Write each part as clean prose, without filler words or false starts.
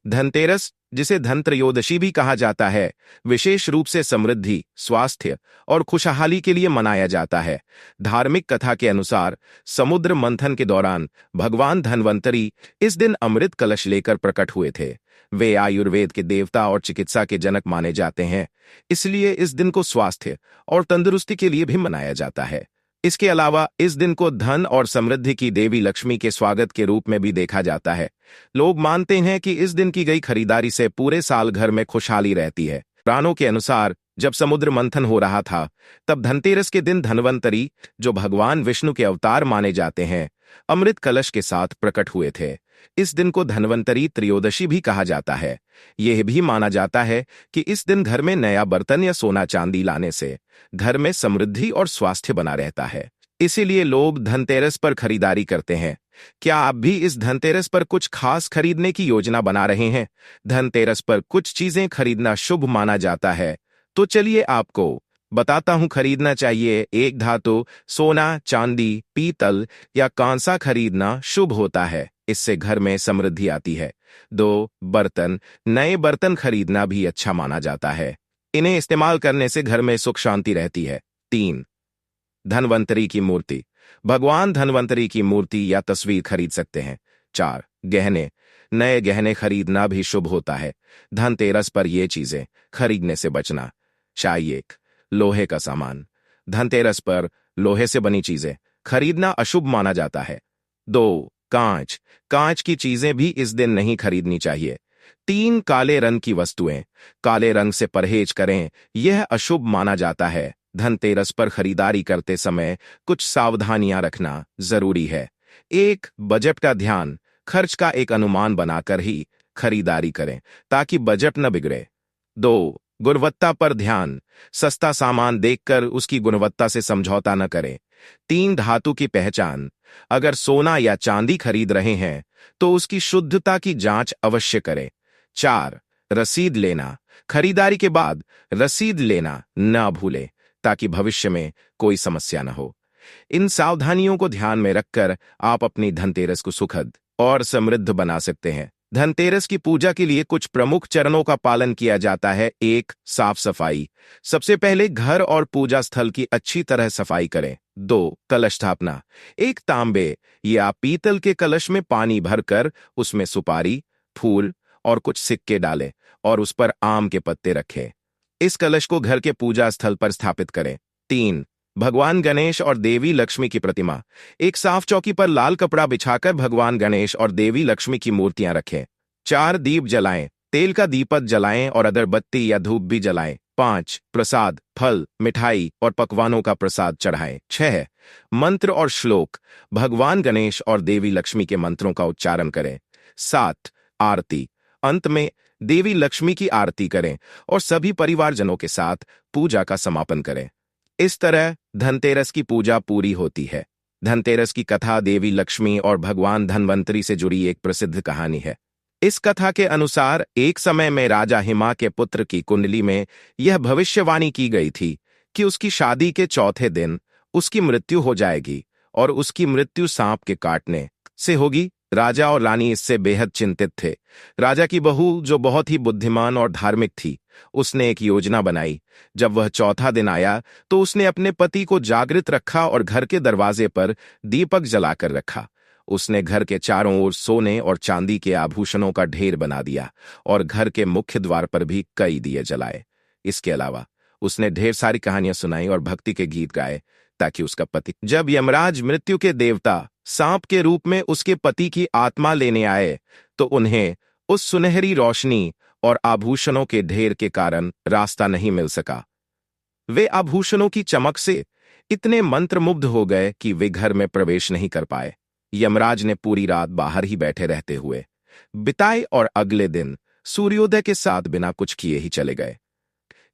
धनतेरस, जिसे धन त्रयोदशी भी कहा जाता है, विशेष रूप से समृद्धि, स्वास्थ्य और खुशहाली के लिए मनाया जाता है। धार्मिक कथा के अनुसार समुद्र मंथन के दौरान भगवान धन्वंतरी इस दिन अमृत कलश लेकर प्रकट हुए थे। वे आयुर्वेद के देवता और चिकित्सा के जनक माने जाते हैं, इसलिए इस दिन को स्वास्थ्य और तंदुरुस्ती के लिए भी मनाया जाता है। इसके अलावा इस दिन को धन और समृद्धि की देवी लक्ष्मी के स्वागत के रूप में भी देखा जाता है। लोग मानते हैं कि इस दिन की गई खरीदारी से पूरे साल घर में खुशहाली रहती है। पुराणों के अनुसार जब समुद्र मंथन हो रहा था, तब धनतेरस के दिन धन्वंतरी, जो भगवान विष्णु के अवतार माने जाते हैं, अमृत कलश के साथ प्रकट हुए थे। इस दिन को धन्वंतरी त्रयोदशी भी कहा जाता है। यह भी माना जाता है कि इस दिन घर में नया बर्तन या सोना चांदी लाने से घर में समृद्धि और स्वास्थ्य बना रहता है। इसीलिए लोग धनतेरस पर खरीदारी करते हैं। क्या आप भी इस धनतेरस पर कुछ खास खरीदने की योजना बना रहे हैं? धनतेरस पर कुछ चीजें खरीदना शुभ माना जाता है, तो चलिए आपको बताता हूं। खरीदना चाहिए। एक धातु, सोना, चांदी, पीतल या कांसा खरीदना शुभ होता है, इससे घर में समृद्धि आती है। 2. बर्तन, नए बर्तन खरीदना भी अच्छा माना जाता है। इन्हें इस्तेमाल करने से घर में सुख शांति रहती है। 3. धन्वंतरी की मूर्ति, भगवान धन्वंतरी की मूर्ति या तस्वीर खरीद सकते हैं। 4. गहने, नए गहने खरीदना भी शुभ होता है। धनतेरस पर ये चीजें खरीदने से बचना चाहिए। 1. लोहे का सामान, धनतेरस पर लोहे से बनी चीजें खरीदना अशुभ माना जाता है। 2. कांच, कांच की चीजें भी इस दिन नहीं खरीदनी चाहिए। 3. काले रंग की वस्तुएं, काले रंग से परहेज करें, यह अशुभ माना जाता है। धनतेरस पर खरीदारी करते समय कुछ सावधानियां रखना जरूरी है। 1. बजट का ध्यान, खर्च का एक अनुमान बनाकर ही खरीदारी करें ताकि बजट न बिगड़े। 2. गुणवत्ता पर ध्यान, सस्ता सामान देखकर उसकी गुणवत्ता से समझौता न करें। 3. धातु की पहचान, अगर सोना या चांदी खरीद रहे हैं तो उसकी शुद्धता की जांच अवश्य करें। 4. रसीद लेना, खरीदारी के बाद रसीद लेना न भूलें ताकि भविष्य में कोई समस्या न हो। इन सावधानियों को ध्यान में रखकर आप अपनी धनतेरस को सुखद और समृद्ध बना सकते हैं। धनतेरस की पूजा के लिए कुछ प्रमुख चरणों का पालन किया जाता है। 1. साफ सफाई, सबसे पहले घर और पूजा स्थल की अच्छी तरह सफाई करें। 2. कलश स्थापना, एक तांबे या पीतल के कलश में पानी भरकर उसमें सुपारी, फूल और कुछ सिक्के डालें और उस पर आम के पत्ते रखें। इस कलश को घर के पूजा स्थल पर स्थापित करें। 3. भगवान गणेश और देवी लक्ष्मी की प्रतिमा, एक साफ चौकी पर लाल कपड़ा बिछाकर भगवान गणेश और देवी लक्ष्मी की मूर्तियां रखें। 4. दीप जलाएं, तेल का दीपक जलाएं और अगरबत्ती या धूप भी जलाएं। 5. प्रसाद, फल, मिठाई और पकवानों का प्रसाद चढ़ाएं। 6. मंत्र और श्लोक, भगवान गणेश और देवी लक्ष्मी के मंत्रों का उच्चारण करें। 7. आरती, अंत में देवी लक्ष्मी की आरती करें और सभी परिवारजनों के साथ पूजा का समापन करें। इस तरह धनतेरस की पूजा पूरी होती है। धनतेरस की कथा देवी लक्ष्मी और भगवान धन्वंतरी से जुड़ी एक प्रसिद्ध कहानी है। इस कथा के अनुसार एक समय में राजा हिमा के पुत्र की कुंडली में यह भविष्यवाणी की गई थी कि उसकी शादी के चौथे दिन उसकी मृत्यु हो जाएगी और उसकी मृत्यु सांप के काटने से होगी। राजा और रानी इससे बेहद चिंतित थे। राजा की बहू, जो बहुत ही बुद्धिमान और धार्मिक थी, उसने एक योजना बनाई। जब वह चौथा दिन आया तो उसने अपने पति को जागृत रखा और घर के दरवाजे पर दीपक जलाकर रखा। उसने घर के चारों ओर सोने और चांदी के आभूषणों का ढेर बना दिया और घर के मुख्य द्वार पर भी कई दिए जलाए। इसके अलावा उसने ढेर सारी कहानियां सुनाई और भक्ति के गीत गाए ताकि उसका पति, जब यमराज मृत्यु के देवता सांप के रूप में उसके पति की आत्मा लेने आए, तो उन्हें उस सुनहरी रोशनी और आभूषणों के ढेर के कारण रास्ता नहीं मिल सका। वे आभूषणों की चमक से इतने मंत्रमुग्ध हो गए कि वे घर में प्रवेश नहीं कर पाए। यमराज ने पूरी रात बाहर ही बैठे रहते हुए बिताए और अगले दिन सूर्योदय के साथ बिना कुछ किए ही चले गए।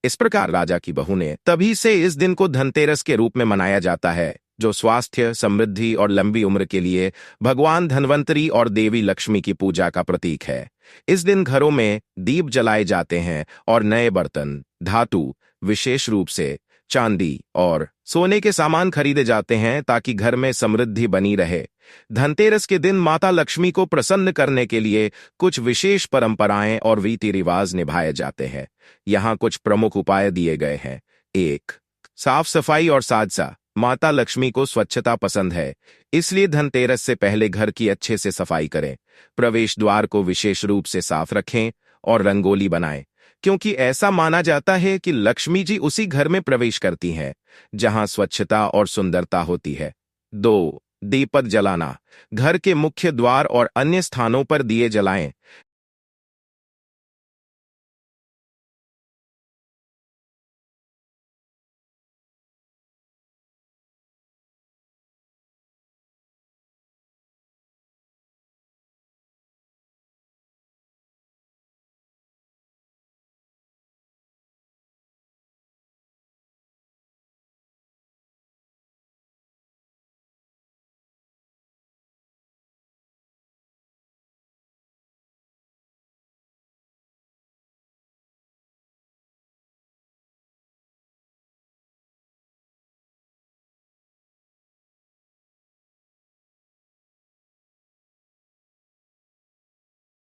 इस प्रकार राजा की बहू ने, तभी से इस दिन को धनतेरस के रूप में मनाया जाता है, जो स्वास्थ्य, समृद्धि और लंबी उम्र के लिए भगवान धन्वंतरी और देवी लक्ष्मी की पूजा का प्रतीक है। इस दिन घरों में दीप जलाए जाते हैं और नए बर्तन, धातु, विशेष रूप से चांदी और सोने के सामान खरीदे जाते हैं ताकि घर में समृद्धि बनी रहे। धनतेरस के दिन माता लक्ष्मी को प्रसन्न करने के लिए कुछ विशेष परंपराएं और रीति रिवाज निभाए जाते हैं। यहाँ कुछ प्रमुख उपाय दिए गए हैं। 1. साफ सफाई और साजसा। माता लक्ष्मी को स्वच्छता पसंद है, इसलिए धनतेरस से पहले घर की अच्छे से सफाई करें। प्रवेश द्वार को विशेष रूप से साफ रखें और रंगोली बनाएं, क्योंकि ऐसा माना जाता है कि लक्ष्मी जी उसी घर में प्रवेश करती हैं जहां स्वच्छता और सुंदरता होती है। 2. दीपक जलाना। घर के मुख्य द्वार और अन्य स्थानों पर दिए जलाएं।